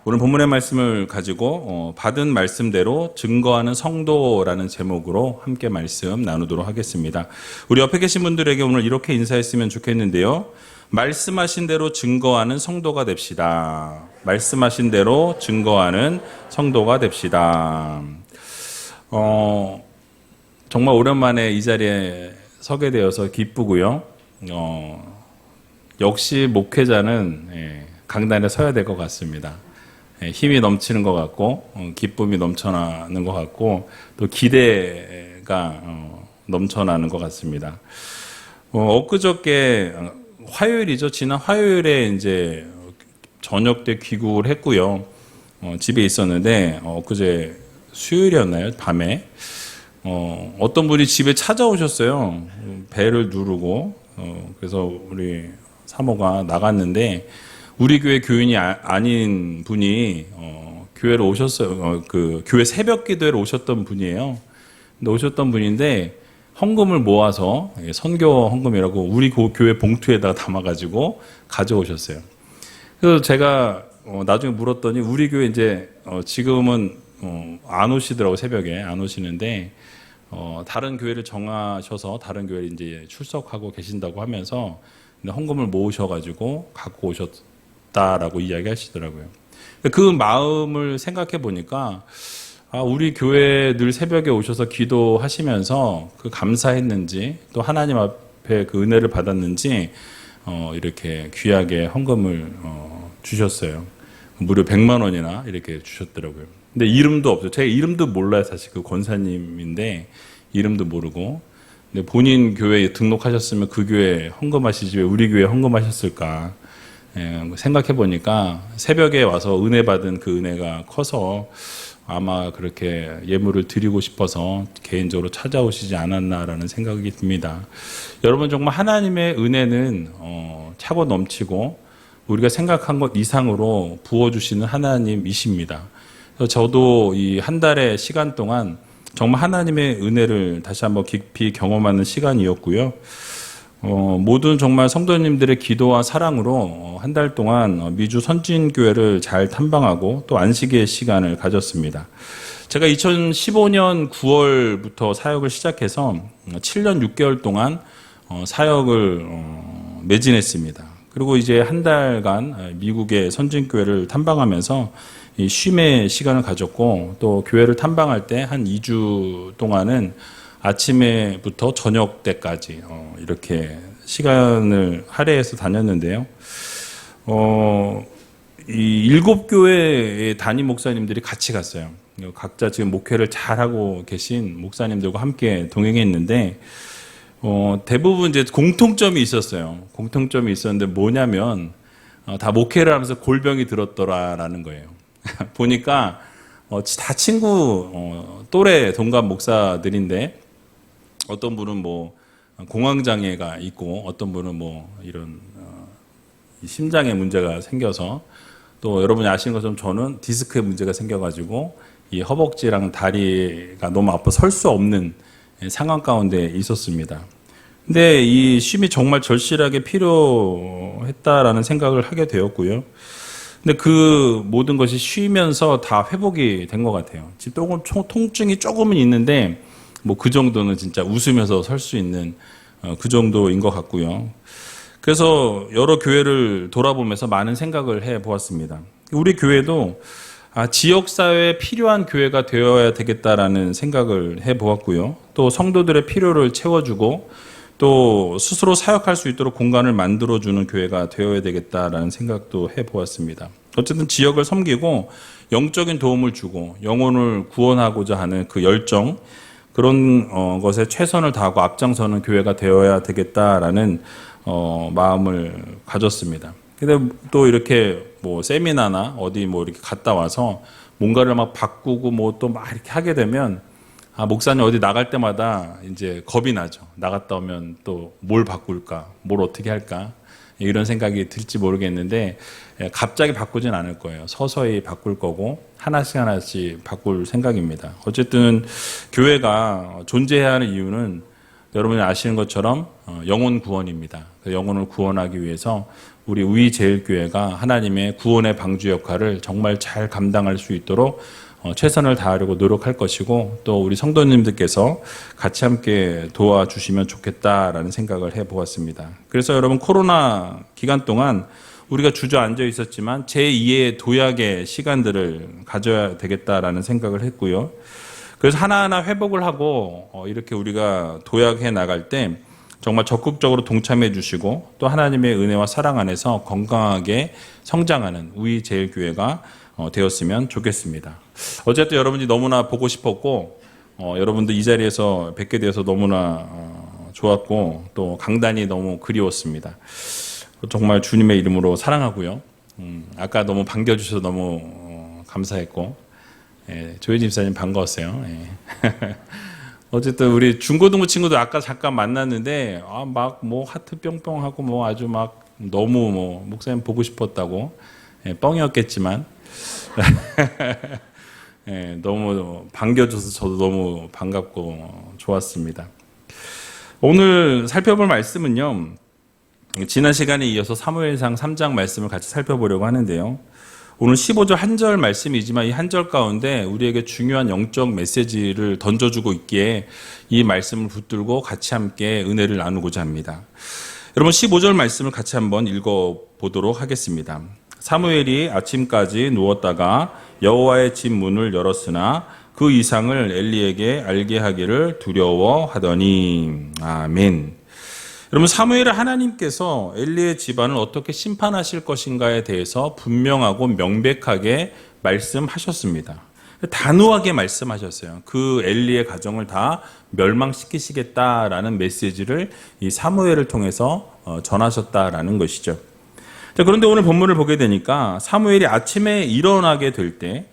오늘 본문의 말씀을 가지고 받은 말씀대로 증거하는 성도라는 제목으로 함께 말씀 나누도록 하겠습니다. 우리 옆에 계신 분들에게 오늘 이렇게 인사했으면 좋겠는데요. 말씀하신 대로 증거하는 성도가 됩시다. 말씀하신 대로 증거하는 성도가 됩시다. 정말 오랜만에 이 자리에 서게 되어서 기쁘고요. 역시 목회자는 강단에 서야 될 것 같습니다. 힘이 넘치는 것 같고 기쁨이 넘쳐나는 것 같고 또 기대가 넘쳐나는 것 같습니다. 엊그저께 화요일이죠. 지난 화요일에 이제 저녁 때 귀국을 했고요. 집에 있었는데 엊그제 수요일이었나요? 밤에 어떤 분이 집에 찾아오셨어요. 벨을 누르고 그래서 우리 사모가 나갔는데 우리 교회 교인이 아닌 분이 교회로 오셨어요. 그 교회 새벽 기도회로 오셨던 분이에요. 근데 오셨던 분인데 헌금을 모아서 선교 헌금이라고 우리 교회 봉투에다가 담아가지고 가져오셨어요. 그래서 제가 나중에 물었더니 우리 교회 이제 지금은 안 오시더라고. 새벽에 안 오시는데 다른 교회를 정하셔서 다른 교회에 이제 출석하고 계신다고 하면서 헌금을 모으셔가지고 갖고 오셨다라고 이야기하시더라고요. 그 마음을 생각해 보니까 우리 교회 늘 새벽에 오셔서 기도하시면서 그 감사했는지 또 하나님 앞에 그 은혜를 받았는지 이렇게 귀하게 헌금을 주셨어요. 무려 100만 원이나 이렇게 주셨더라고요. 근데 이름도 없어요. 제가 이름도 몰라요. 사실 그 권사님인데 이름도 모르고. 근데 본인 교회에 등록하셨으면 그 교회에 헌금하시지 왜 우리 교회에 헌금하셨을까 생각해 보니까 새벽에 와서 은혜 받은 그 은혜가 커서 아마 그렇게 예물을 드리고 싶어서 개인적으로 찾아오시지 않았나라는 생각이 듭니다. 여러분 정말 하나님의 은혜는 차고 넘치고 우리가 생각한 것 이상으로 부어주시는 하나님이십니다. 그래서 저도 이 한 달의 시간 동안 정말 하나님의 은혜를 다시 한번 깊이 경험하는 시간이었고요. 모든 정말 성도님들의 기도와 사랑으로 한 달 동안 미주 선진교회를 잘 탐방하고 또 안식의 시간을 가졌습니다. 제가 2015년 9월부터 사역을 시작해서 7년 6개월 동안 사역을 매진했습니다. 그리고 이제 한 달간 미국의 선진교회를 탐방하면서 쉼의 시간을 가졌고 또 교회를 탐방할 때 한 2주 동안은 아침에부터 저녁 때까지 이렇게 시간을 할애해서 다녔는데요. 이 7교회의 담임 목사님들이 같이 갔어요. 각자 지금 목회를 잘하고 계신 목사님들과 함께 동행했는데 대부분 이제 공통점이 있었어요. 공통점이 있었는데 뭐냐면 다 목회를 하면서 골병이 들었더라라는 거예요. 보니까 다 친구 또래 동갑 목사들인데 어떤 분은 뭐 공황장애가 있고 어떤 분은 뭐 이런 심장에 문제가 생겨서 또 여러분이 아시는 것처럼 저는 디스크에 문제가 생겨가지고 이 허벅지랑 다리가 너무 아파 설 수 없는 상황 가운데 있었습니다. 근데 이 쉼이 정말 절실하게 필요했다라는 생각을 하게 되었고요. 근데 그 모든 것이 쉬면서 다 회복이 된 것 같아요. 지금 통증이 조금은 있는데 뭐 그 정도는 진짜 웃으면서 설 수 있는 그 정도인 것 같고요. 그래서 여러 교회를 돌아보면서 많은 생각을 해 보았습니다. 우리 교회도 지역사회에 필요한 교회가 되어야 되겠다라는 생각을 해 보았고요. 또 성도들의 필요를 채워주고 또 스스로 사역할 수 있도록 공간을 만들어주는 교회가 되어야 되겠다라는 생각도 해보았습니다. 어쨌든 지역을 섬기고 영적인 도움을 주고 영혼을 구원하고자 하는 그 열정, 그런 것에 최선을 다하고 앞장서는 교회가 되어야 되겠다라는 마음을 가졌습니다. 근데 또 이렇게 뭐 세미나나 어디 뭐 이렇게 갔다 와서 뭔가를 막 바꾸고 뭐 또 막 이렇게 하게 되면 목사님 어디 나갈 때마다 이제 겁이 나죠. 나갔다 오면 또 뭘 바꿀까, 뭘 어떻게 할까 이런 생각이 들지 모르겠는데 갑자기 바꾸진 않을 거예요. 서서히 바꿀 거고 하나씩 하나씩 바꿀 생각입니다. 어쨌든 교회가 존재해야 하는 이유는 여러분이 아시는 것처럼 영혼 구원입니다. 영혼을 구원하기 위해서 우리 우이제일교회가 하나님의 구원의 방주 역할을 정말 잘 감당할 수 있도록 최선을 다하려고 노력할 것이고, 또 우리 성도님들께서 같이 함께 도와주시면 좋겠다라는 생각을 해보았습니다. 그래서 여러분, 코로나 기간 동안 우리가 주저앉아 있었지만 제2의 도약의 시간들을 가져야 되겠다라는 생각을 했고요. 그래서 하나하나 회복을 하고 이렇게 우리가 도약해 나갈 때 정말 적극적으로 동참해 주시고, 또 하나님의 은혜와 사랑 안에서 건강하게 성장하는 우이제일교회가 되었으면 좋겠습니다. 어쨌든 여러분이 너무나 보고 싶었고, 여러분들 이 자리에서 뵙게 되어서 너무나 좋았고, 또 강단이 너무 그리웠습니다. 정말 주님의 이름으로 사랑하고요. 아까 너무 반겨주셔서 너무 감사했고, 조혜진 집사님 반가웠어요. 어쨌든 우리 중고등부 친구들 아까 잠깐 만났는데 막 뭐 하트 뿅뿅 하고 뭐 아주 막 너무 뭐 목사님 보고 싶었다고, 뻥이었겠지만 너무 반겨줘서 저도 너무 반갑고 좋았습니다. 오늘 살펴볼 말씀은요, 지난 시간에 이어서 사무엘상 3장 말씀을 같이 살펴보려고 하는데요. 오늘 15절 한 절 말씀이지만 이 한 절 가운데 우리에게 중요한 영적 메시지를 던져주고 있기에 이 말씀을 붙들고 같이 함께 은혜를 나누고자 합니다. 여러분, 15절 말씀을 같이 한번 읽어보도록 하겠습니다. 사무엘이 아침까지 누웠다가 여호와의 집 문을 열었으나 그 이상을 엘리에게 알게 하기를 두려워하더니. 아멘. 여러분, 사무엘은 하나님께서 엘리의 집안을 어떻게 심판하실 것인가에 대해서 분명하고 명백하게 말씀하셨습니다. 단호하게 말씀하셨어요. 그 엘리의 가정을 다 멸망시키시겠다라는 메시지를 이 사무엘을 통해서 전하셨다라는 것이죠. 자, 그런데 오늘 본문을 보게 되니까 사무엘이 아침에 일어나게 될 때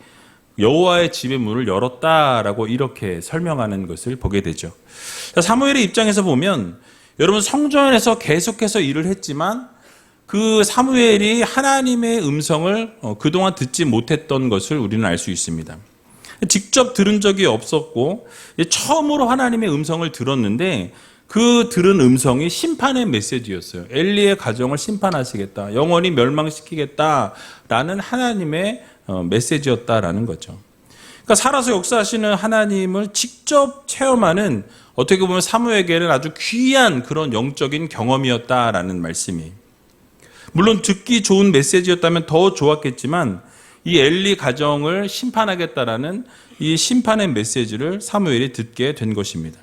여호와의 집의 문을 열었다라고 이렇게 설명하는 것을 보게 되죠. 자, 사무엘의 입장에서 보면 여러분, 성전에서 계속해서 일을 했지만 그 사무엘이 하나님의 음성을 그동안 듣지 못했던 것을 우리는 알 수 있습니다. 직접 들은 적이 없었고 처음으로 하나님의 음성을 들었는데 그 들은 음성이 심판의 메시지였어요. 엘리의 가정을 심판하시겠다, 영원히 멸망시키겠다라는 하나님의 메시지였다라는 거죠. 그러니까 살아서 역사하시는 하나님을 직접 체험하는, 어떻게 보면 사무엘에게는 아주 귀한 그런 영적인 경험이었다라는 말씀이, 물론 듣기 좋은 메시지였다면 더 좋았겠지만 이 엘리 가정을 심판하겠다라는 이 심판의 메시지를 사무엘이 듣게 된 것입니다.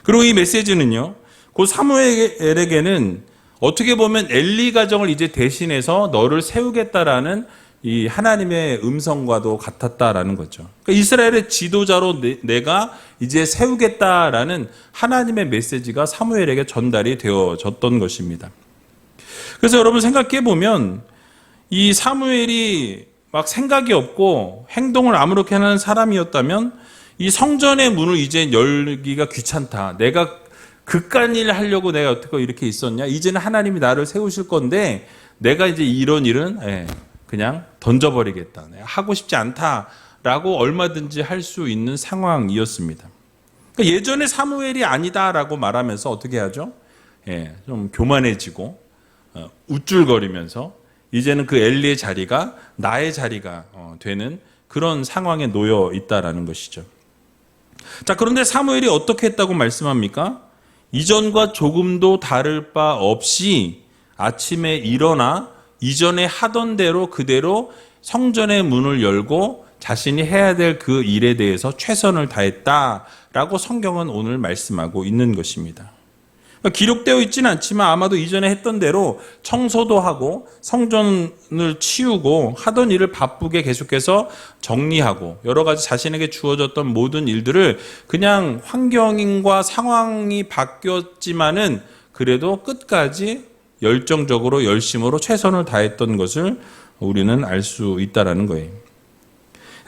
그리고 이 메시지는요, 그 사무엘에게는 어떻게 보면 엘리 가정을 이제 대신해서 너를 세우겠다라는 이 하나님의 음성과도 같았다라는 거죠. 그러니까 이스라엘의 지도자로 내가 이제 세우겠다라는 하나님의 메시지가 사무엘에게 전달이 되어졌던 것입니다. 그래서 여러분 생각해 보면 이 사무엘이 막 생각이 없고 행동을 아무렇게 하는 사람이었다면 이 성전의 문을 이제 열기가 귀찮다, 내가 그깟 일을 하려고 내가 어떻게 이렇게 있었냐, 이제는 하나님이 나를 세우실 건데 내가 이제 이런 일은 그냥 던져버리겠다, 하고 싶지 않다라고 얼마든지 할 수 있는 상황이었습니다. 그러니까 예전에 사무엘이 아니다라고 말하면서 어떻게 하죠? 좀 교만해지고 우쭐거리면서 이제는 그 엘리의 자리가 나의 자리가 되는 그런 상황에 놓여 있다라는 것이죠. 자, 그런데 사무엘이 어떻게 했다고 말씀합니까? 이전과 조금도 다를 바 없이 아침에 일어나 이전에 하던 대로 그대로 성전의 문을 열고 자신이 해야 될 그 일에 대해서 최선을 다했다라고 성경은 오늘 말씀하고 있는 것입니다. 기록되어 있지는 않지만 아마도 이전에 했던 대로 청소도 하고 성전을 치우고 하던 일을 바쁘게 계속해서 정리하고 여러 가지 자신에게 주어졌던 모든 일들을 그냥 환경과 상황이 바뀌었지만은 그래도 끝까지 열정적으로 열심으로 최선을 다했던 것을 우리는 알 수 있다라는 거예요.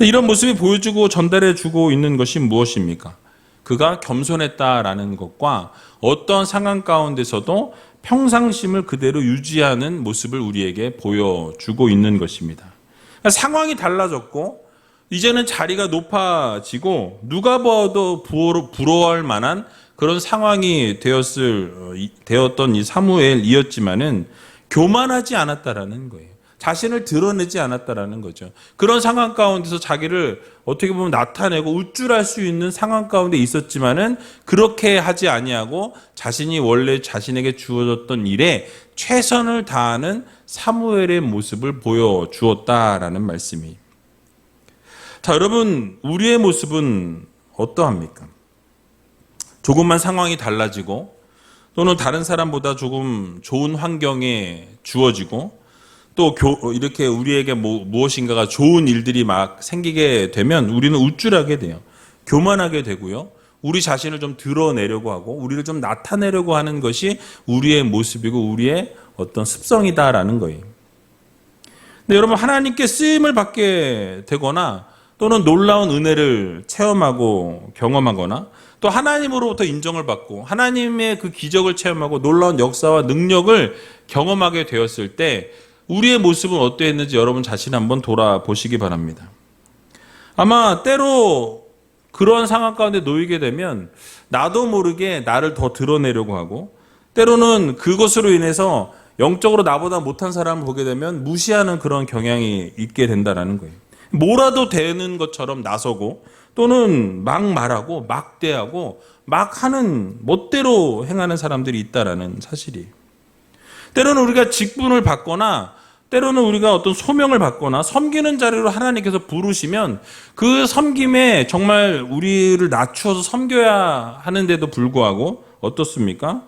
이런 모습이 보여주고 전달해주고 있는 것이 무엇입니까? 그가 겸손했다라는 것과 어떤 상황 가운데서도 평상심을 그대로 유지하는 모습을 우리에게 보여주고 있는 것입니다. 그러니까 상황이 달라졌고 이제는 자리가 높아지고 누가 봐도 부러워할 만한 그런 상황이 되었던 이 사무엘이었지만은 교만하지 않았다라는 거예요. 자신을 드러내지 않았다라는 거죠. 그런 상황 가운데서 자기를 어떻게 보면 나타내고 우쭐할 수 있는 상황 가운데 있었지만은 그렇게 하지 아니하고 자신이 원래 자신에게 주어졌던 일에 최선을 다하는 사무엘의 모습을 보여주었다라는 말씀이. 자, 여러분, 우리의 모습은 어떠합니까? 조금만 상황이 달라지고 또는 다른 사람보다 조금 좋은 환경에 주어지고 또 이렇게 우리에게 무엇인가가 좋은 일들이 막 생기게 되면 우리는 우쭐하게 돼요. 교만하게 되고요. 우리 자신을 좀 드러내려고 하고 우리를 좀 나타내려고 하는 것이 우리의 모습이고 우리의 어떤 습성이다라는 거예요. 근데 여러분, 하나님께 쓰임을 받게 되거나 또는 놀라운 은혜를 체험하고 경험하거나 또 하나님으로부터 인정을 받고 하나님의 그 기적을 체험하고 놀라운 역사와 능력을 경험하게 되었을 때 우리의 모습은 어떠했는지 여러분 자신 한번 돌아보시기 바랍니다. 아마 때로 그런 상황 가운데 놓이게 되면 나도 모르게 나를 더 드러내려고 하고 때로는 그것으로 인해서 영적으로 나보다 못한 사람을 보게 되면 무시하는 그런 경향이 있게 된다는 거예요. 뭐라도 되는 것처럼 나서고 또는 막 말하고 막 대하고 막 하는 멋대로 행하는 사람들이 있다라는 사실이에요. 때로는 우리가 직분을 받거나 때로는 우리가 어떤 소명을 받거나 섬기는 자리로 하나님께서 부르시면 그 섬김에 정말 우리를 낮추어서 섬겨야 하는데도 불구하고 어떻습니까?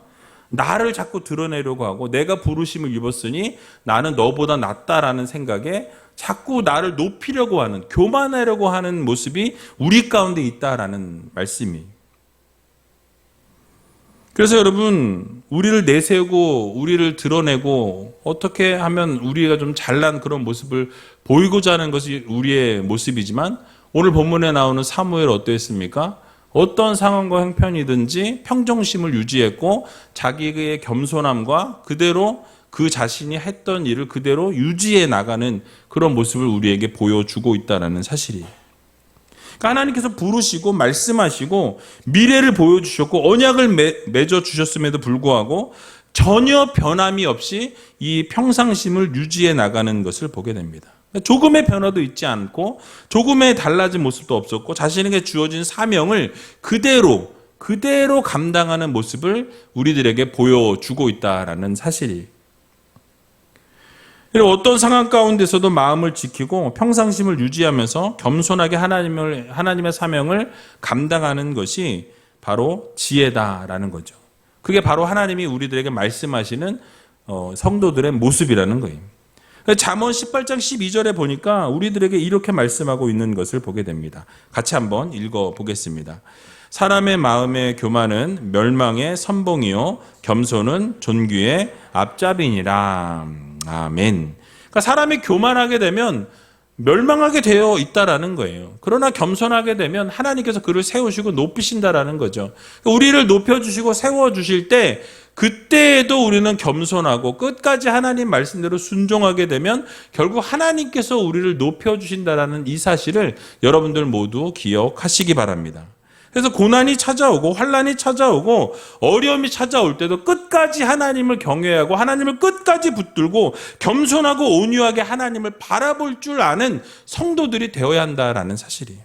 나를 자꾸 드러내려고 하고 내가 부르심을 입었으니 나는 너보다 낫다라는 생각에 자꾸 나를 높이려고 하는, 교만하려고 하는 모습이 우리 가운데 있다라는 말씀이. 그래서 여러분, 우리를 내세우고 우리를 드러내고 어떻게 하면 우리가 좀 잘난 그런 모습을 보이고자 하는 것이 우리의 모습이지만 오늘 본문에 나오는 사무엘 어떠했습니까? 어떤 상황과 형편이든지 평정심을 유지했고 자기의 겸손함과 그대로 그 자신이 했던 일을 그대로 유지해 나가는 그런 모습을 우리에게 보여주고 있다는 사실이에요. 그러니까 하나님께서 부르시고 말씀하시고 미래를 보여주셨고 언약을 맺어주셨음에도 불구하고 전혀 변함이 없이 이 평상심을 유지해 나가는 것을 보게 됩니다. 조금의 변화도 있지 않고 조금의 달라진 모습도 없었고 자신에게 주어진 사명을 그대로 감당하는 모습을 우리들에게 보여주고 있다는 사실이. 어떤 상황 가운데서도 마음을 지키고 평상심을 유지하면서 겸손하게 하나님의 사명을 감당하는 것이 바로 지혜다라는 거죠. 그게 바로 하나님이 우리들에게 말씀하시는 성도들의 모습이라는 거예요. 잠언 18장 12절에 보니까 우리들에게 이렇게 말씀하고 있는 것을 보게 됩니다. 같이 한번 읽어보겠습니다. 사람의 마음의 교만은 멸망의 선봉이요 겸손은 존귀의 앞잡이니라. 아멘. 그러니까 사람이 교만하게 되면 멸망하게 되어 있다라는 거예요. 그러나 겸손하게 되면 하나님께서 그를 세우시고 높이신다라는 거죠. 우리를 높여주시고 세워주실 때 그때에도 우리는 겸손하고 끝까지 하나님 말씀대로 순종하게 되면 결국 하나님께서 우리를 높여주신다라는 이 사실을 여러분들 모두 기억하시기 바랍니다. 그래서 고난이 찾아오고 환난이 찾아오고 어려움이 찾아올 때도 끝까지 하나님을 경외하고 하나님을 끝까지 붙들고 겸손하고 온유하게 하나님을 바라볼 줄 아는 성도들이 되어야 한다라는 사실이에요.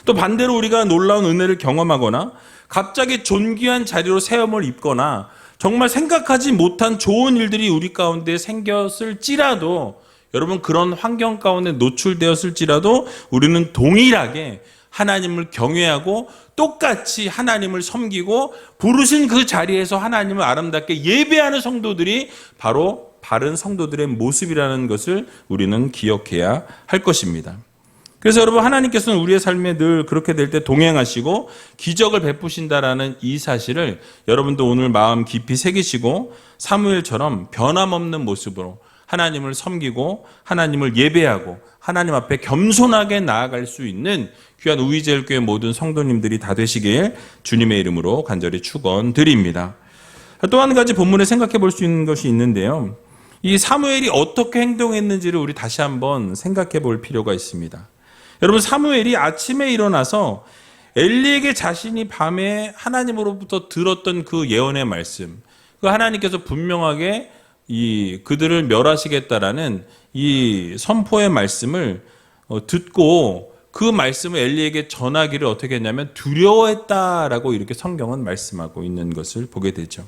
또 반대로 우리가 놀라운 은혜를 경험하거나 갑자기 존귀한 자리로 세움을 입거나 정말 생각하지 못한 좋은 일들이 우리 가운데 생겼을지라도 여러분 그런 환경 가운데 노출되었을지라도 우리는 동일하게 하나님을 경외하고 똑같이 하나님을 섬기고 부르신 그 자리에서 하나님을 아름답게 예배하는 성도들이 바로 바른 성도들의 모습이라는 것을 우리는 기억해야 할 것입니다. 그래서 여러분 하나님께서는 우리의 삶에 늘 그렇게 될 때 동행하시고 기적을 베푸신다라는 이 사실을 여러분도 오늘 마음 깊이 새기시고 사무엘처럼 변함없는 모습으로 하나님을 섬기고 하나님을 예배하고 하나님 앞에 겸손하게 나아갈 수 있는 귀한 우이제일교회 모든 성도님들이 다 되시길 주님의 이름으로 간절히 축원드립니다. 또 한 가지 본문에 생각해 볼 수 있는 것이 있는데요. 이 사무엘이 어떻게 행동했는지를 우리 다시 한번 생각해 볼 필요가 있습니다. 여러분 사무엘이 아침에 일어나서 엘리에게 자신이 밤에 하나님으로부터 들었던 그 예언의 말씀, 그 하나님께서 분명하게 그들을 멸하시겠다라는 이 선포의 말씀을 듣고 그 말씀을 엘리에게 전하기를 어떻게 했냐면 두려워했다라고 이렇게 성경은 말씀하고 있는 것을 보게 되죠.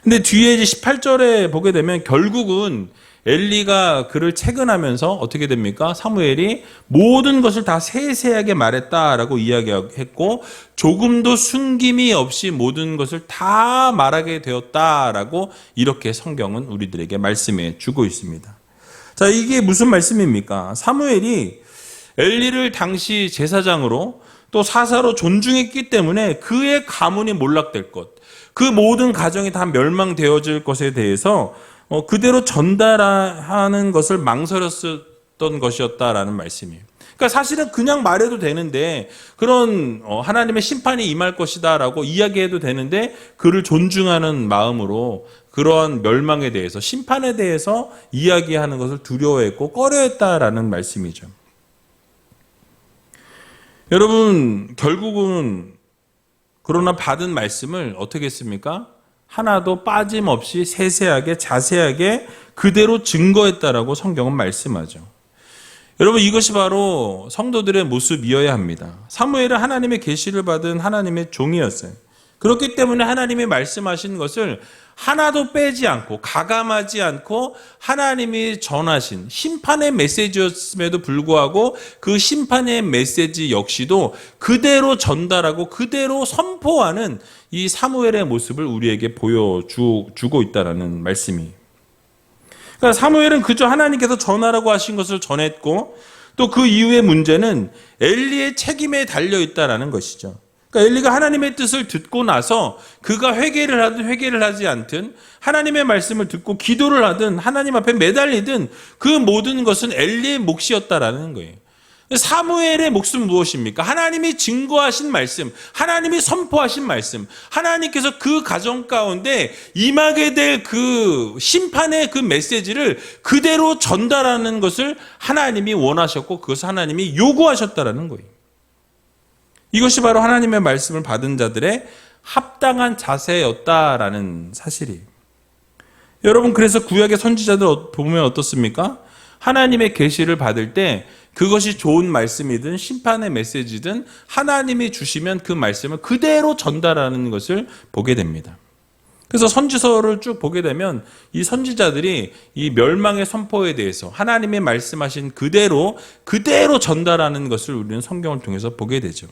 근데 뒤에 이제 18절에 보게 되면 결국은 엘리가 그를 채근하면서 어떻게 됩니까? 사무엘이 모든 것을 다 세세하게 말했다라고 이야기했고 조금도 숨김이 없이 모든 것을 다 말하게 되었다라고 이렇게 성경은 우리들에게 말씀해 주고 있습니다. 자, 이게 무슨 말씀입니까? 사무엘이 엘리를 당시 제사장으로 또 사사로 존중했기 때문에 그의 가문이 몰락될 것, 그 모든 가정이 다 멸망되어질 것에 대해서 그대로 전달하는 것을 망설였던 것이었다라는 말씀이에요. 그러니까 사실은 그냥 말해도 되는데 그런 하나님의 심판이 임할 것이다라고 이야기해도 되는데 그를 존중하는 마음으로 그러한 멸망에 대해서 심판에 대해서 이야기하는 것을 두려워했고 꺼려했다라는 말씀이죠. 여러분 결국은 그러나 받은 말씀을 어떻게 했습니까? 하나도 빠짐없이 세세하게 자세하게 그대로 증거했다라고 성경은 말씀하죠. 여러분 이것이 바로 성도들의 모습이어야 합니다. 사무엘은 하나님의 계시를 받은 하나님의 종이었어요. 그렇기 때문에 하나님이 말씀하신 것을 하나도 빼지 않고 가감하지 않고 하나님이 전하신 심판의 메시지였음에도 불구하고 그 심판의 메시지 역시도 그대로 전달하고 그대로 선포하는 이 사무엘의 모습을 우리에게 보여주고 있다는 말씀이. 그러니까 사무엘은 그저 하나님께서 전하라고 하신 것을 전했고 또 그 이후의 문제는 엘리의 책임에 달려있다는 것이죠. 그러니까 엘리가 하나님의 뜻을 듣고 나서 그가 회개를 하든 회개를 하지 않든 하나님의 말씀을 듣고 기도를 하든 하나님 앞에 매달리든 그 모든 것은 엘리의 몫이었다라는 거예요. 사무엘의 몫은 무엇입니까? 하나님이 증거하신 말씀, 하나님이 선포하신 말씀, 하나님께서 그 가정 가운데 임하게 될 그 심판의 그 메시지를 그대로 전달하는 것을 하나님이 원하셨고 그것을 하나님이 요구하셨다라는 거예요. 이것이 바로 하나님의 말씀을 받은 자들의 합당한 자세였다라는 사실이에요. 여러분 그래서 구약의 선지자들 보면 어떻습니까? 하나님의 계시를 받을 때 그것이 좋은 말씀이든 심판의 메시지든 하나님이 주시면 그 말씀을 그대로 전달하는 것을 보게 됩니다. 그래서 선지서를 쭉 보게 되면 이 선지자들이 이 멸망의 선포에 대해서 하나님의 말씀하신 그대로 전달하는 것을 우리는 성경을 통해서 보게 되죠.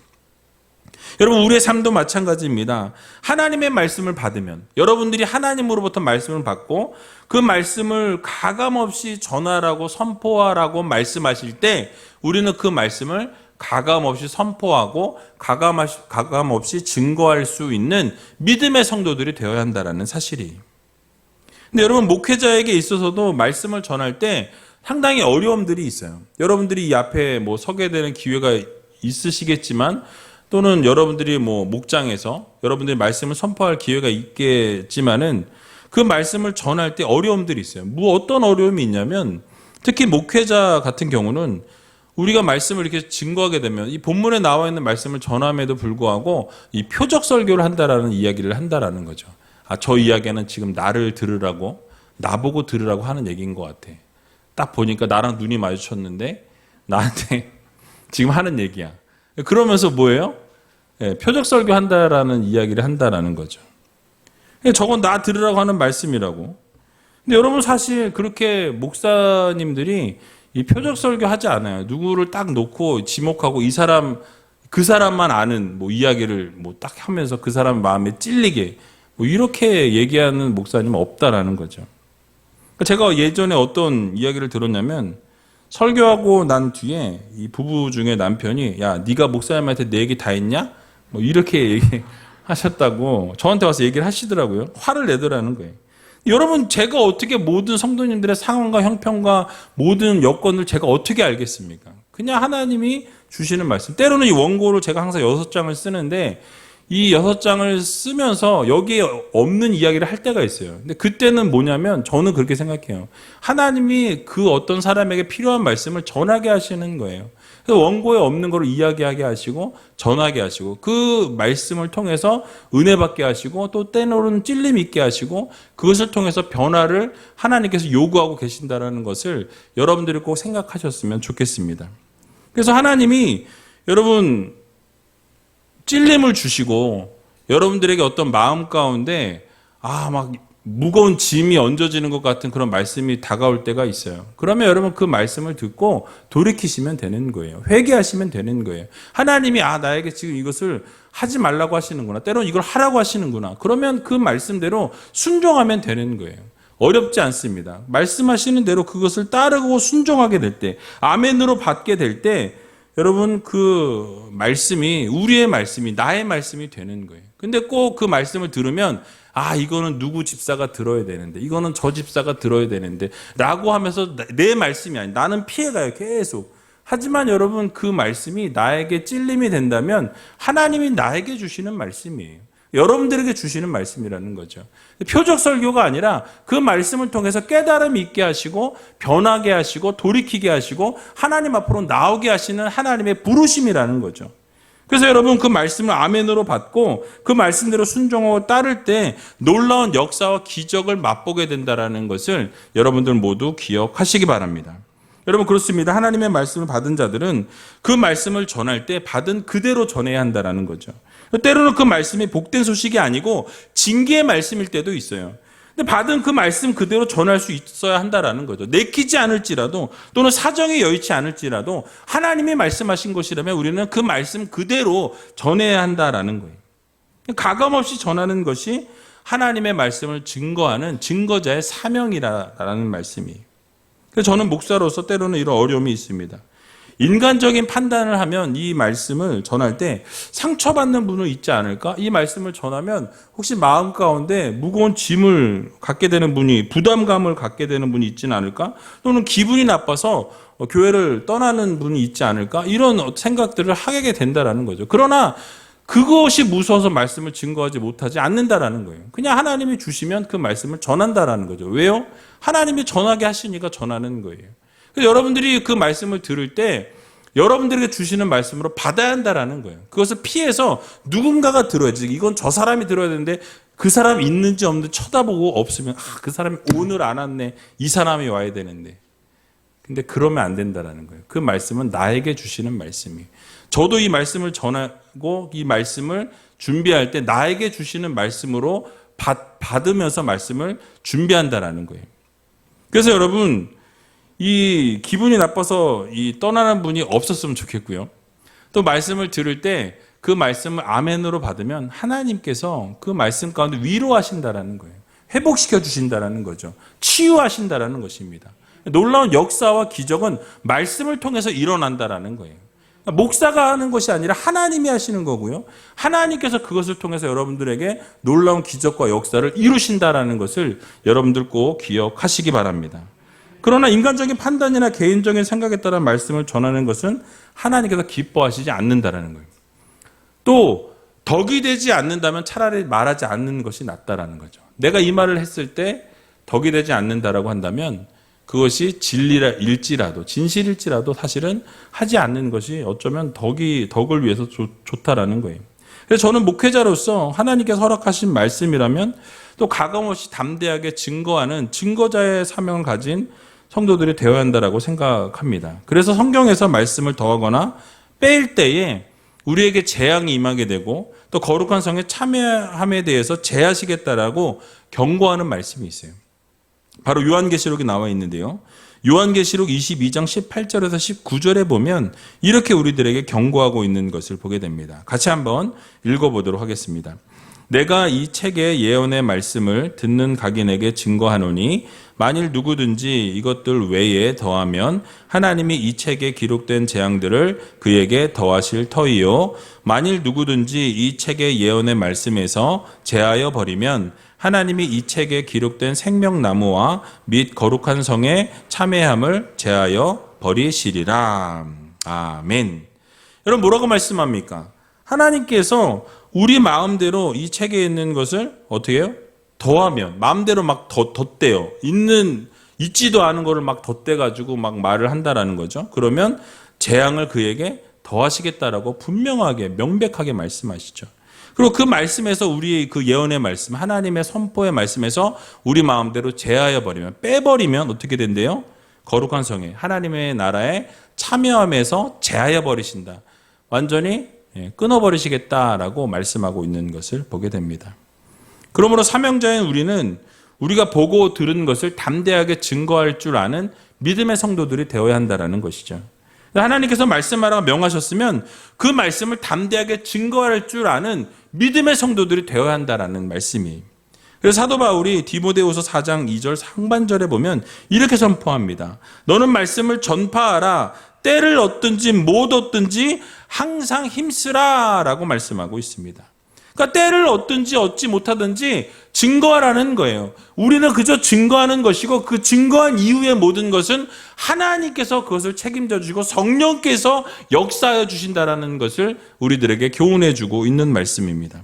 여러분 우리의 삶도 마찬가지입니다. 하나님의 말씀을 받으면 여러분들이 하나님으로부터 말씀을 받고 그 말씀을 가감없이 전하라고 선포하라고 말씀하실 때 우리는 그 말씀을 가감없이 선포하고 가감없이 증거할 수 있는 믿음의 성도들이 되어야 한다는 사실이에요. 근데 여러분 목회자에게 있어서도 말씀을 전할 때 상당히 어려움들이 있어요. 여러분들이 이 앞에 서게 되는 기회가 있으시겠지만 또는 여러분들이 목장에서 여러분들이 말씀을 선포할 기회가 있겠지만은 그 말씀을 전할 때 어려움들이 있어요. 어떤 어려움이 있냐면 특히 목회자 같은 경우는 우리가 말씀을 이렇게 증거하게 되면 이 본문에 나와 있는 말씀을 전함에도 불구하고 이 표적 설교를 한다라는 이야기를 한다라는 거죠. 저 이야기는 지금 나를 들으라고 나보고 들으라고 하는 얘기인 것 같아. 딱 보니까 나랑 눈이 마주쳤는데 나한테 지금 하는 얘기야. 그러면서 뭐예요? 표적 설교 한다라는 이야기를 한다라는 거죠. 저건 나 들으라고 하는 말씀이라고. 근데 여러분 사실 그렇게 목사님들이 이 표적 설교 하지 않아요. 누구를 딱 놓고 지목하고 그 사람만 아는 이야기를 딱 하면서 그 사람 마음에 찔리게 이렇게 얘기하는 목사님은 없다라는 거죠. 제가 예전에 어떤 이야기를 들었냐면 설교하고 난 뒤에 이 부부 중에 남편이 야 네가 목사님한테 내 얘기 다 했냐? 이렇게 얘기하셨다고 저한테 와서 얘기를 하시더라고요. 화를 내더라는 거예요. 여러분 제가 어떻게 모든 성도님들의 상황과 형편과 모든 여건을 제가 어떻게 알겠습니까? 그냥 하나님이 주시는 말씀. 때로는 이 원고를 제가 항상 6장을 쓰는데 이 6장을 쓰면서 여기에 없는 이야기를 할 때가 있어요. 근데 그때는 뭐냐면 저는 그렇게 생각해요. 하나님이 그 어떤 사람에게 필요한 말씀을 전하게 하시는 거예요. 그래서 원고에 없는 걸 이야기하게 하시고 전하게 하시고 그 말씀을 통해서 은혜 받게 하시고 또 때로는 찔림 있게 하시고 그것을 통해서 변화를 하나님께서 요구하고 계신다는 것을 여러분들이 꼭 생각하셨으면 좋겠습니다. 그래서 하나님이 여러분 찔림을 주시고 여러분들에게 어떤 마음 가운데 막 무거운 짐이 얹어지는 것 같은 그런 말씀이 다가올 때가 있어요. 그러면 여러분 그 말씀을 듣고 돌이키시면 되는 거예요. 회개하시면 되는 거예요. 하나님이 나에게 지금 이것을 하지 말라고 하시는구나. 때로는 이걸 하라고 하시는구나. 그러면 그 말씀대로 순종하면 되는 거예요. 어렵지 않습니다. 말씀하시는 대로 그것을 따르고 순종하게 될 때, 아멘으로 받게 될 때 여러분 그 말씀이 우리의 말씀이 나의 말씀이 되는 거예요. 근데 꼭 그 말씀을 들으면 이거는 누구 집사가 들어야 되는데 이거는 저 집사가 들어야 되는데 라고 하면서 내 말씀이 아니 나는 피해가요 계속. 하지만 여러분 그 말씀이 나에게 찔림이 된다면 하나님이 나에게 주시는 말씀이에요. 여러분들에게 주시는 말씀이라는 거죠. 표적 설교가 아니라 그 말씀을 통해서 깨달음 있게 하시고 변하게 하시고 돌이키게 하시고 하나님 앞으로 나오게 하시는 하나님의 부르심이라는 거죠. 그래서 여러분 그 말씀을 아멘으로 받고 그 말씀대로 순종하고 따를 때 놀라운 역사와 기적을 맛보게 된다는 것을 여러분들 모두 기억하시기 바랍니다. 여러분 그렇습니다. 하나님의 말씀을 받은 자들은 그 말씀을 전할 때 받은 그대로 전해야 한다는 거죠. 때로는 그 말씀이 복된 소식이 아니고 징계의 말씀일 때도 있어요. 근데 받은 그 말씀 그대로 전할 수 있어야 한다는 거죠. 내키지 않을지라도 또는 사정이 여의치 않을지라도 하나님이 말씀하신 것이라면 우리는 그 말씀 그대로 전해야 한다는 거예요. 가감없이 전하는 것이 하나님의 말씀을 증거하는 증거자의 사명이라는 말씀이에요. 그래서 저는 목사로서 때로는 이런 어려움이 있습니다. 인간적인 판단을 하면 이 말씀을 전할 때 상처받는 분은 있지 않을까? 이 말씀을 전하면 혹시 마음 가운데 무거운 짐을 갖게 되는 분이 부담감을 갖게 되는 분이 있지는 않을까? 또는 기분이 나빠서 교회를 떠나는 분이 있지 않을까? 이런 생각들을 하게 된다는 거죠. 그러나 그것이 무서워서 말씀을 증거하지 못하지 않는다라는 거예요. 그냥 하나님이 주시면 그 말씀을 전한다라는 거죠. 왜요? 하나님이 전하게 하시니까 전하는 거예요. 그래서 여러분들이 그 말씀을 들을 때 여러분들에게 주시는 말씀으로 받아야 한다라는 거예요. 그것을 피해서 누군가가 들어야지. 이건 저 사람이 들어야 되는데 그 사람이 있는지 없는지 쳐다보고 없으면 그 사람이 오늘 안 왔네. 이 사람이 와야 되는데. 근데 그러면 안 된다라는 거예요. 그 말씀은 나에게 주시는 말씀이에요. 저도 이 말씀을 전하고 이 말씀을 준비할 때 나에게 주시는 말씀으로 받으면서 말씀을 준비한다라는 거예요. 그래서 여러분 이 기분이 나빠서 이 떠나는 분이 없었으면 좋겠고요. 또 말씀을 들을 때 그 말씀을 아멘으로 받으면 하나님께서 그 말씀 가운데 위로하신다라는 거예요. 회복시켜 주신다라는 거죠. 치유하신다라는 것입니다. 놀라운 역사와 기적은 말씀을 통해서 일어난다라는 거예요. 목사가 하는 것이 아니라 하나님이 하시는 거고요. 하나님께서 그것을 통해서 여러분들에게 놀라운 기적과 역사를 이루신다라는 것을 여러분들 꼭 기억하시기 바랍니다. 그러나 인간적인 판단이나 개인적인 생각에 따라 말씀을 전하는 것은 하나님께서 기뻐하시지 않는다라는 거예요. 또 덕이 되지 않는다면 차라리 말하지 않는 것이 낫다라는 거죠. 내가 이 말을 했을 때 덕이 되지 않는다라고 한다면 그것이 진리일지라도 진실일지라도 사실은 하지 않는 것이 어쩌면 덕을 위해서 좋다라는 거예요. 그래서 저는 목회자로서 하나님께서 허락하신 말씀이라면 또 가감없이 담대하게 증거하는 증거자의 사명을 가진 성도들이 되어야 한다라고 생각합니다. 그래서 성경에서 말씀을 더하거나 뺄 때에 우리에게 재앙이 임하게 되고 또 거룩한 성에 참여함에 대해서 제하시겠다라고 경고하는 말씀이 있어요. 바로 요한계시록에 나와 있는데요. 요한계시록 22장 18절에서 19절에 보면 이렇게 우리들에게 경고하고 있는 것을 보게 됩니다. 같이 한번 읽어보도록 하겠습니다. 내가 이 책의 예언의 말씀을 듣는 각인에게 증거하노니 만일 누구든지 이것들 외에 더하면 하나님이 이 책에 기록된 재앙들을 그에게 더하실 터이요 만일 누구든지 이 책의 예언의 말씀에서 제하여 버리면 하나님이 이 책에 기록된 생명나무와 및 거룩한 성에 참회함을 제하여 버리시리라. 아멘. 여러분 뭐라고 말씀합니까? 하나님께서 우리 마음대로 이 책에 있는 것을 어떻게 해요? 더하면 마음대로 막 덧대요. 있지도 않은 거를 막 덧대가지고 막 말을 한다라는 거죠. 그러면 재앙을 그에게 더하시겠다라고 분명하게 명백하게 말씀하시죠. 그리고 그 말씀에서 우리의 그 예언의 말씀, 하나님의 선포의 말씀에서 우리 마음대로 제하여 버리면, 빼버리면 어떻게 된대요? 거룩한 성에, 하나님의 나라에 참여함에서 제하여 버리신다. 완전히 끊어버리시겠다라고 말씀하고 있는 것을 보게 됩니다. 그러므로 사명자인 우리는 우리가 보고 들은 것을 담대하게 증거할 줄 아는 믿음의 성도들이 되어야 한다는 것이죠. 하나님께서 말씀하라고 명하셨으면 그 말씀을 담대하게 증거할 줄 아는 믿음의 성도들이 되어야 한다는 말씀이에요. 그래서 사도 바울이 디모데후서 4장 2절 상반절에 보면 이렇게 선포합니다. 너는 말씀을 전파하라. 때를 얻든지 못 얻든지 항상 힘쓰라 라고 말씀하고 있습니다. 그러니까 때를 얻든지 얻지 못하든지 증거하라는 거예요. 우리는 그저 증거하는 것이고 그 증거한 이후의 모든 것은 하나님께서 그것을 책임져 주시고 성령께서 역사하여 주신다라는 것을 우리들에게 교훈해 주고 있는 말씀입니다.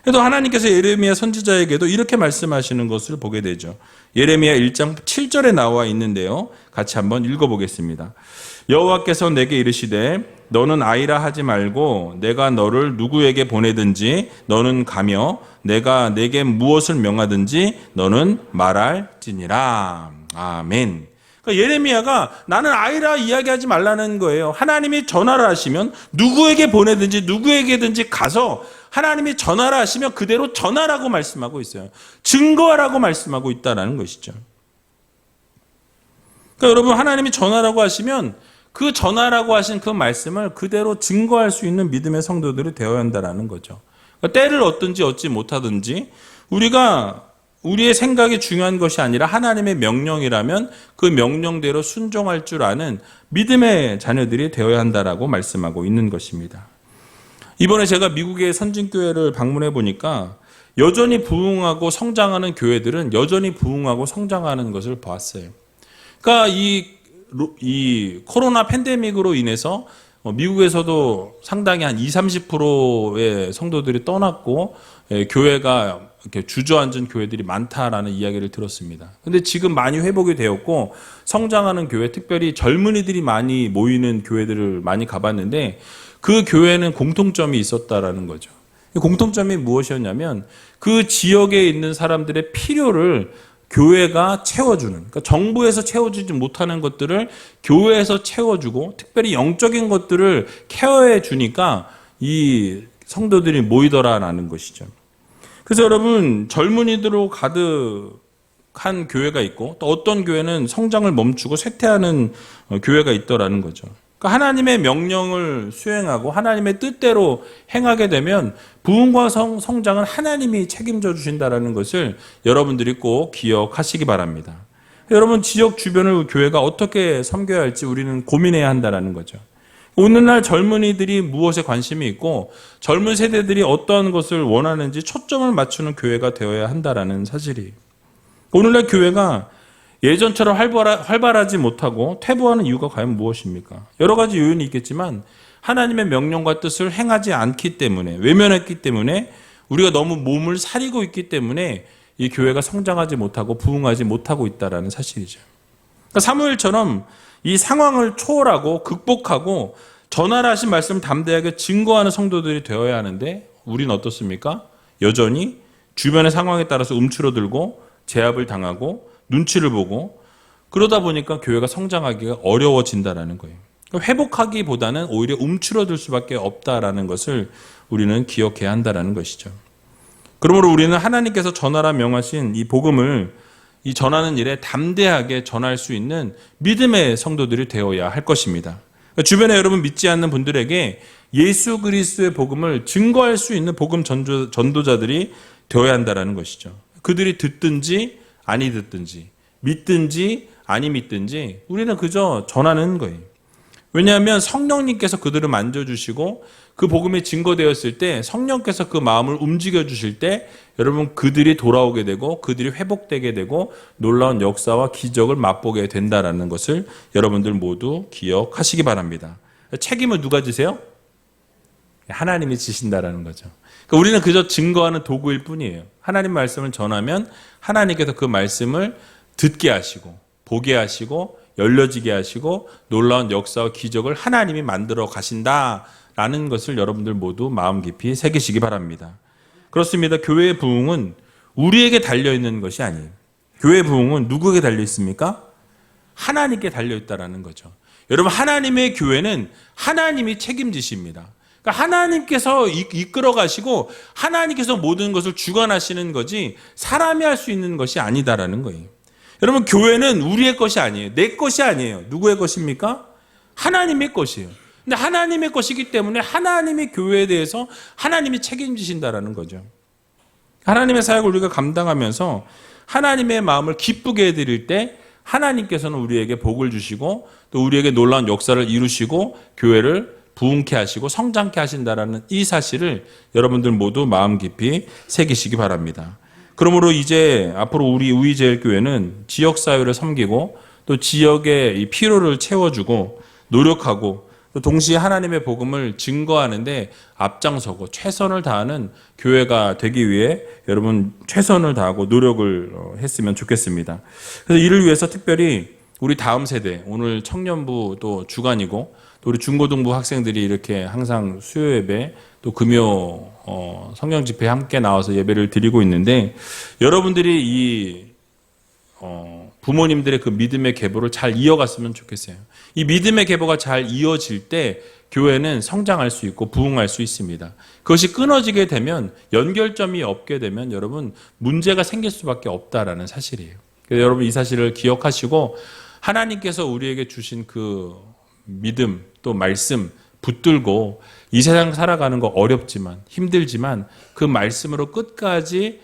그래도 하나님께서 예레미야 선지자에게도 이렇게 말씀하시는 것을 보게 되죠. 예레미야 1장 7절에 나와 있는데요. 같이 한번 읽어보겠습니다. 여호와께서 내게 이르시되 너는 아이라 하지 말고 내가 너를 누구에게 보내든지 너는 가며 내가 내게 무엇을 명하든지 너는 말할지니라. 아멘. 그러니까 예레미야가 나는 아이라 이야기하지 말라는 거예요. 하나님이 전하라 하시면 누구에게 보내든지 누구에게든지 가서 하나님이 전하라 하시면 그대로 전하라고 말씀하고 있어요. 증거하라고 말씀하고 있다는 것이죠. 그러니까 여러분 하나님이 전하라고 하시면 그 전하라고 하신 그 말씀을 그대로 증거할 수 있는 믿음의 성도들이 되어야 한다는 거죠. 그러니까 때를 얻든지 얻지 못하든지 우리의 생각이 중요한 것이 아니라 하나님의 명령이라면 그 명령대로 순종할 줄 아는 믿음의 자녀들이 되어야 한다라고 말씀하고 있는 것입니다. 이번에 제가 미국의 선진교회를 방문해 보니까 여전히 부흥하고 성장하는 교회들은 여전히 부흥하고 성장하는 것을 보았어요. 그러니까 이 코로나 팬데믹으로 인해서 미국에서도 상당히 한 20-30%의 성도들이 떠났고 교회가 이렇게 주저앉은 교회들이 많다라는 이야기를 들었습니다. 근데 지금 많이 회복이 되었고 성장하는 교회, 특별히 젊은이들이 많이 모이는 교회들을 많이 가봤는데 그 교회는 공통점이 있었다라는 거죠. 공통점이 무엇이었냐면 그 지역에 있는 사람들의 필요를 교회가 채워주는, 그러니까 정부에서 채워주지 못하는 것들을 교회에서 채워주고 특별히 영적인 것들을 케어해 주니까 이 성도들이 모이더라라는 것이죠. 그래서 여러분 젊은이들로 가득한 교회가 있고 또 어떤 교회는 성장을 멈추고 쇠퇴하는 교회가 있더라는 거죠. 그러니까 하나님의 명령을 수행하고 하나님의 뜻대로 행하게 되면 부흥과 성장은 하나님이 책임져 주신다는 것을 여러분들이 꼭 기억하시기 바랍니다. 여러분 지역 주변을 교회가 어떻게 섬겨야 할지 우리는 고민해야 한다는 거죠. 오늘날 젊은이들이 무엇에 관심이 있고 젊은 세대들이 어떠한 것을 원하는지 초점을 맞추는 교회가 되어야 한다는 사실이에요. 오늘날 교회가 예전처럼 활발하지 못하고 퇴보하는 이유가 과연 무엇입니까? 여러 가지 요인이 있겠지만 하나님의 명령과 뜻을 행하지 않기 때문에, 외면했기 때문에 우리가 너무 몸을 사리고 있기 때문에 이 교회가 성장하지 못하고 부흥하지 못하고 있다는 사실이죠. 그러니까 사무엘처럼 이 상황을 초월하고 극복하고 전하라 하신 말씀을 담대하게 증거하는 성도들이 되어야 하는데 우리는 어떻습니까? 여전히 주변의 상황에 따라서 움츠러들고 제압을 당하고 눈치를 보고 그러다 보니까 교회가 성장하기가 어려워진다는 거예요. 회복하기보다는 오히려 움츠러들 수밖에 없다라는 것을 우리는 기억해야 한다는 것이죠. 그러므로 우리는 하나님께서 전하라 명하신 이 복음을 이 전하는 일에 담대하게 전할 수 있는 믿음의 성도들이 되어야 할 것입니다. 주변에 여러분 믿지 않는 분들에게 예수 그리스도의 복음을 증거할 수 있는 복음 전도자들이 되어야 한다는 것이죠. 그들이 듣든지 아니 듣든지 믿든지 아니 믿든지 우리는 그저 전하는 거예요. 왜냐하면 성령님께서 그들을 만져주시고 그 복음이 증거되었을 때 성령께서 그 마음을 움직여 주실 때 여러분 그들이 돌아오게 되고 그들이 회복되게 되고 놀라운 역사와 기적을 맛보게 된다는 것을 여러분들 모두 기억하시기 바랍니다. 책임을 누가 지세요? 하나님이 지신다라는 거죠. 그러니까 우리는 그저 증거하는 도구일 뿐이에요. 하나님 말씀을 전하면 하나님께서 그 말씀을 듣게 하시고 보게 하시고 열려지게 하시고 놀라운 역사와 기적을 하나님이 만들어 가신다라는 것을 여러분들 모두 마음 깊이 새기시기 바랍니다. 그렇습니다. 교회의 부흥은 우리에게 달려있는 것이 아니에요. 교회의 부흥은 누구에게 달려있습니까? 하나님께 달려있다라는 거죠. 여러분, 하나님의 교회는 하나님이 책임지십니다. 그러니까 하나님께서 이끌어 가시고 하나님께서 모든 것을 주관하시는 거지 사람이 할 수 있는 것이 아니다라는 거예요. 여러분, 교회는 우리의 것이 아니에요. 내 것이 아니에요. 누구의 것입니까? 하나님의 것이에요. 근데 하나님의 것이기 때문에 하나님의 교회에 대해서 하나님이 책임지신다라는 거죠. 하나님의 사역을 우리가 감당하면서 하나님의 마음을 기쁘게 해드릴 때 하나님께서는 우리에게 복을 주시고 또 우리에게 놀라운 역사를 이루시고 교회를 부흥케 하시고 성장케 하신다라는 이 사실을 여러분들 모두 마음 깊이 새기시기 바랍니다. 그러므로 이제 앞으로 우리 우이제일교회는 지역사회를 섬기고 또 지역의 이 피로를 채워주고 노력하고 또 동시에 하나님의 복음을 증거하는데 앞장서고 최선을 다하는 교회가 되기 위해 여러분 최선을 다하고 노력을 했으면 좋겠습니다. 그래서 이를 위해서 특별히 우리 다음 세대, 오늘 청년부 또 주간이고 또 우리 중고등부 학생들이 이렇게 항상 수요 예배 또 금요 성경 집회에 함께 나와서 예배를 드리고 있는데 여러분들이 이 부모님들의 그 믿음의 계보를 잘 이어갔으면 좋겠어요. 이 믿음의 계보가 잘 이어질 때 교회는 성장할 수 있고 부흥할 수 있습니다. 그것이 끊어지게 되면 연결점이 없게 되면 여러분 문제가 생길 수밖에 없다라는 사실이에요. 그래서 여러분 이 사실을 기억하시고 하나님께서 우리에게 주신 그 믿음 또 말씀 붙들고 이 세상 살아가는 거 어렵지만 힘들지만 그 말씀으로 끝까지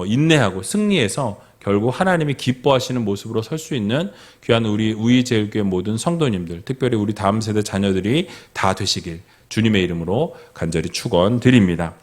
인내하고 승리해서 결국 하나님이 기뻐하시는 모습으로 설 수 있는 귀한 우리 우이제일교회 모든 성도님들, 특별히 우리 다음 세대 자녀들이 다 되시길 주님의 이름으로 간절히 축원드립니다.